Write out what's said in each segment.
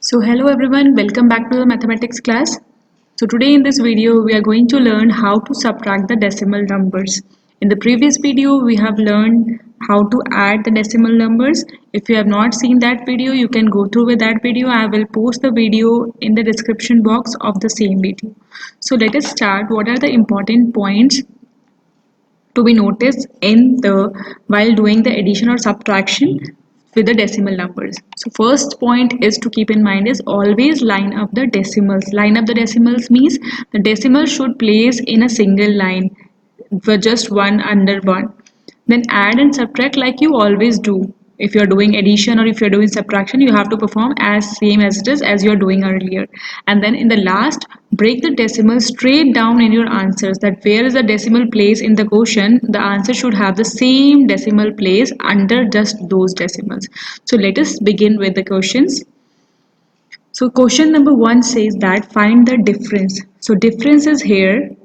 So hello everyone, welcome back to the mathematics class. So today in this video we are going to learn how to subtract the decimal numbers. In the previous video we have learned how to add the decimal numbers. If you have not seen that video, you can go through with that video. I will post the video in the description box of the same video. So let us start. What are the important points to be noticed in the while doing the addition or subtraction with the decimal numbers? So first point is to keep in mind is always line up the decimals. Line up the decimals means the decimal should place in a single line with just one under one. Then add and subtract like you always do. If you're doing addition or if you're doing subtraction, you have to perform as same as it is as you're doing earlier. And then in the last, break the decimal straight down in your answers, that where is the decimal place in the quotient, the answer should have the same decimal place under just those decimals. So let us begin with the questions. So question number 1 says that find the difference. So difference is here.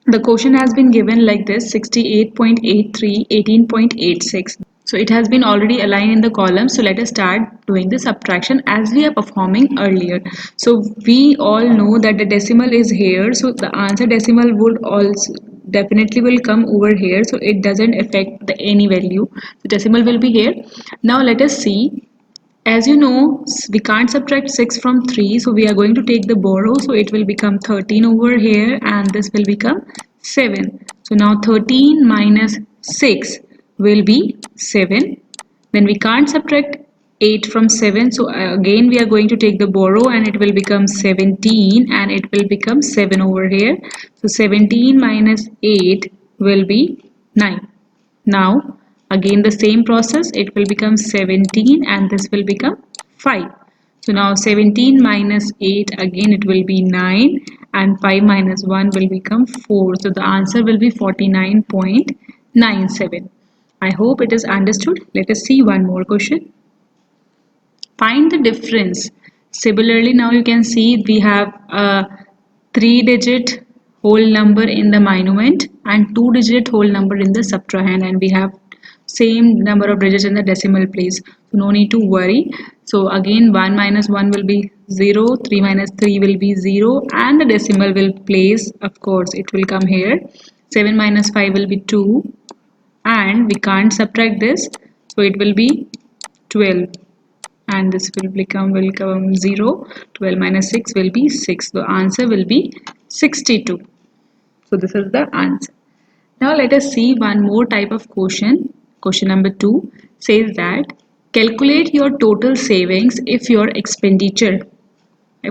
The question has been given like this: 68.83, 18.86. So it has been already aligned in the column. So let us start doing the subtraction as we are performing earlier. So we all know that the decimal is here. So the answer decimal would also definitely will come over here. So it doesn't affect the any value. The decimal will be here. Now let us see. As you know, we can't subtract 6 from 3, so we are going to take the borrow, so it will become 13 over here and this will become 7. So now 13 minus 6 will be 7. Then we can't subtract 8 from 7, so again we are going to take the borrow and it will become 17 and it will become 7 over here. So 17 minus 8 will be 9. Now again the same process, it will become 17 and this will become 5. So now 17 minus 8, again it will be 9 and 5 minus 1 will become 4. So the answer will be 49.97. I hope it is understood. Let us see one more question. Find the difference. Similarly, now you can see we have a 3-digit whole number in the minuend and 2-digit whole number in the subtrahend, and we have same number of digits in the decimal place. So no need to worry. So again 1 minus 1 will be 0, 3 minus 3 will be 0, and the decimal will place, of course it will come here. 7 minus 5 will be 2 and we can't subtract this, so it will be 12 and this will become 0. 12 minus 6 will be 6. The answer will be 62. So this is the answer. Now let us see one more type of question. Question number 2 says that calculate your total savings if your expenditure.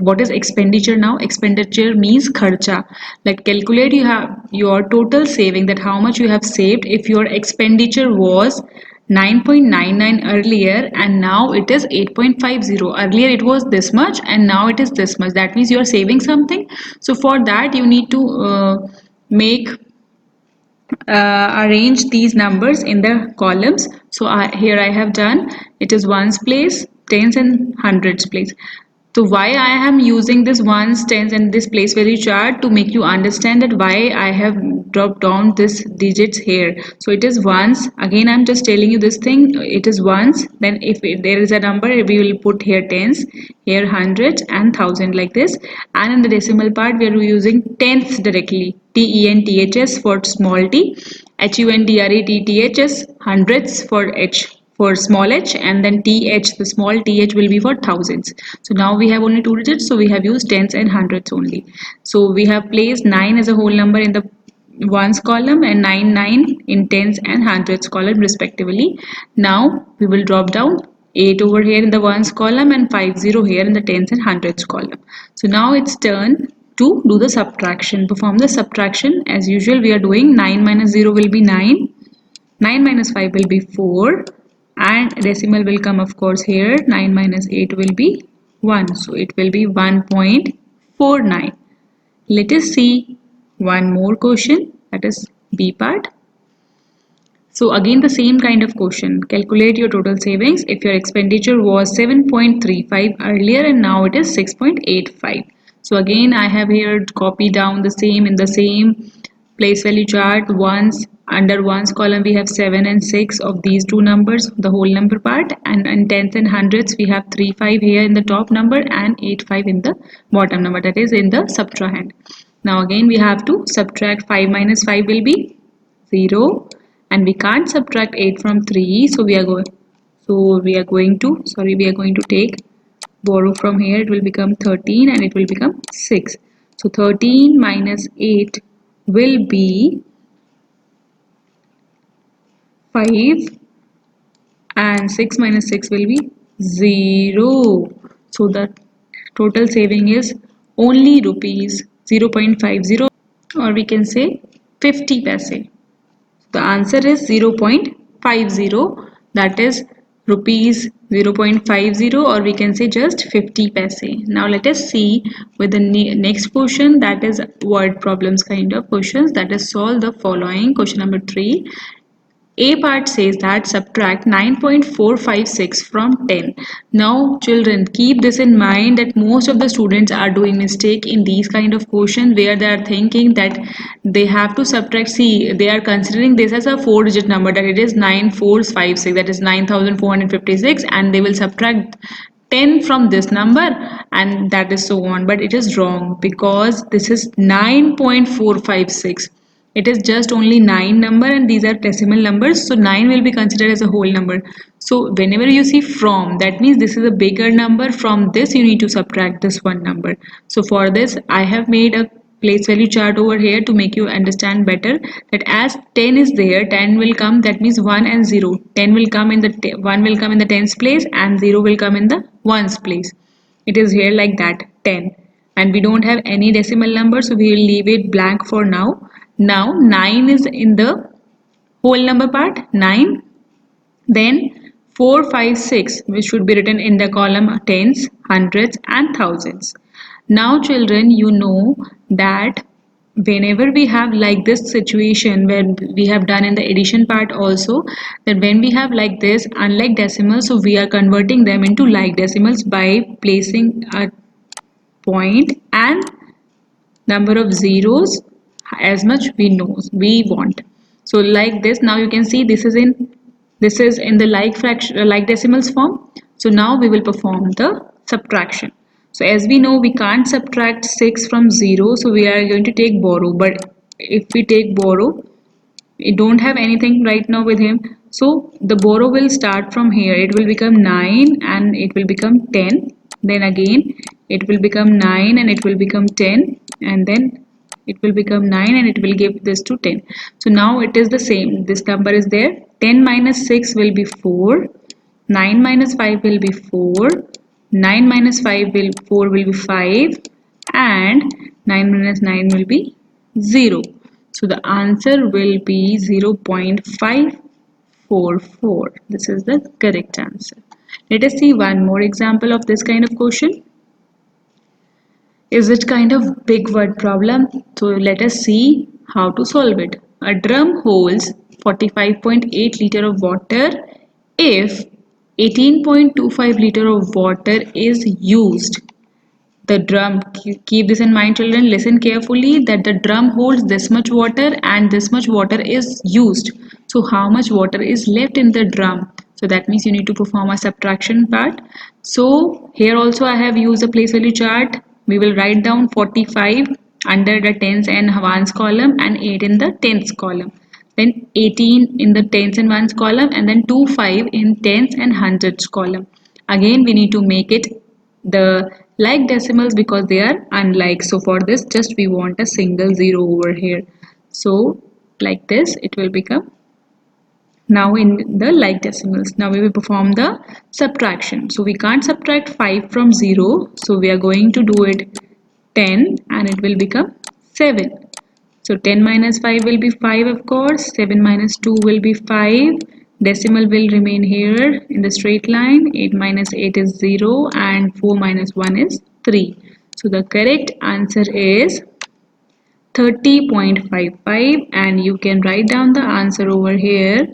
What is expenditure now? Expenditure means kharcha. Like calculate you have your total saving, that how much you have saved if your expenditure was 9.99 earlier and now it is 8.50. Earlier it was this much and now it is this much. That means you are saving something. So for that you need to make arrange these numbers in the columns. So here I have done, it is ones place, tens and hundreds place. So why I am using this ones, tens and this place value chart, to make you understand that why I have dropped down this digits here. So it is ones, again I am just telling you this thing, it is ones, then if there is a number we will put here tens, here hundreds and thousand like this, and in the decimal part we are using tenths directly, TENTHS for small t, HUNDRETTHS hundreds for H for small h, and then th, the small th will be for thousands. So now we have only 2 digits, so we have used tens and hundreds only. So we have placed 9 as a whole number in the ones column and 9 in tens and hundreds column respectively. Now we will drop down 8 over here in the ones column and 50 here in the tens and hundreds column. So now it's turn to do the subtraction. Perform the subtraction as usual. We are doing 9 minus 0 will be 9, 9 minus 5 will be 4, and decimal will come of course here. 9 minus 8 will be 1, so it will be 1.49. Let us see one more question, that is B part. So again the same kind of question, calculate your total savings if your expenditure was 7.35 earlier and now it is 6.85. So again I have here copy down the same in the same place value chart, ones, Under ones column we have 7 and 6 of these two numbers, the whole number part, and in tenths and hundreds we have 3 5 here in the top number and 8 5 in the bottom number, that is in the subtrahend. Now again we have to subtract 5 minus 5 will be 0, and we can't subtract 8 from 3, so we are going to take borrow from here. It will become 13 and it will become 6. So 13 minus 8 will be 5, and 6 minus 6 will be 0. So the total saving is only rupees 0.50, or we can say 50 paise. The answer is 0.50, that is rupees 0.50, or we can say just 50 paise. Now let us see with the next question, that is word problems kind of questions, that is solve the following. Question number 3. A part says that subtract 9.456 from 10. Now children, keep this in mind that most of the students are doing mistake in these kind of questions where they are thinking that they have to subtract. See, they are considering this as a 4-digit number, that it is 9456, that is 9456, and they will subtract 10 from this number, and that is so on. But it is wrong, because this is 9.456. It is just only 9 number, and these are decimal numbers, so 9 will be considered as a whole number. So whenever you see from, that means this is a bigger number. From this you need to subtract this one number. So for this I have made a place value chart over here to make you understand better, that as 10 is there, 10 will come, that means 1 and 0. 10 will come in the 1 will come in the tens place, and 0 will come in the ones place. It is here like that, 10, and we don't have any decimal number, so we will leave it blank for now. Now 9 is in the whole number part, 9. Then 4 5 6, which should be written in the column tens, hundreds and thousands. Now children, you know that whenever we have like this situation where we have done in the addition part also, that when we have like this, unlike decimals, so we are converting them into like decimals by placing a point and number of zeros as much we want. So like this, now you can see this is in the like fraction, like decimals form. So now we will perform the subtraction. So as we know, we can't subtract 6 from 0, so we are going to take borrow. But if we take borrow, we don't have anything right now with him, so the borrow will start from here. It will become 9 and it will become 10, then again it will become 9 and it will become 10, and then it will become 9 and it will give this to 10. So now it is the same, this number is there. 10 minus 6 will be 4, 9 minus 5 will be 4, 9 minus 5 will 4 will be 5, and 9 minus 9 will be 0. So the answer will be 0.544. This is the correct answer. Let us see one more example of this kind of question. Is it kind of big word problem? So let us see how to solve it. A drum holds 45.8 liter of water if 18.25 liter of water is used. The drum, keep this in mind children, listen carefully, that the drum holds this much water and this much water is used. So how much water is left in the drum? So that means you need to perform a subtraction part. So here also I have used a place value chart. We will write down 45 under the tens and ones column and 8 in the tens column. Then 18 in the tens and ones column, and then 25 in tens and hundreds column. Again we need to make it the like decimals because they are unlike. So for this just we want a single zero over here. So like this it will become now in the like decimals. Now we will perform the subtraction. So we can't subtract 5 from 0, so we are going to do it 10 and it will become 7. So 10 minus 5 will be 5, of course. 7 minus 2 will be 5. Decimal will remain here in the straight line. 8 minus 8 is 0 and 4 minus 1 is 3. So the correct answer is 30.55, and you can write down the answer over here,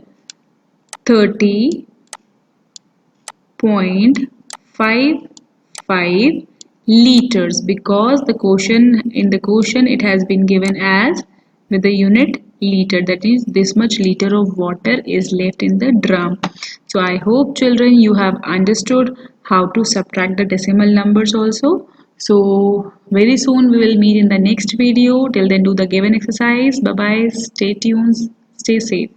30.55 liters, because the question in the question it has been given as with the unit liter, that is this much liter of water is left in the drum. So I hope children you have understood how to subtract the decimal numbers also. So very soon we will meet in the next video. Till then, do the given exercise. Bye bye, stay tuned, stay safe.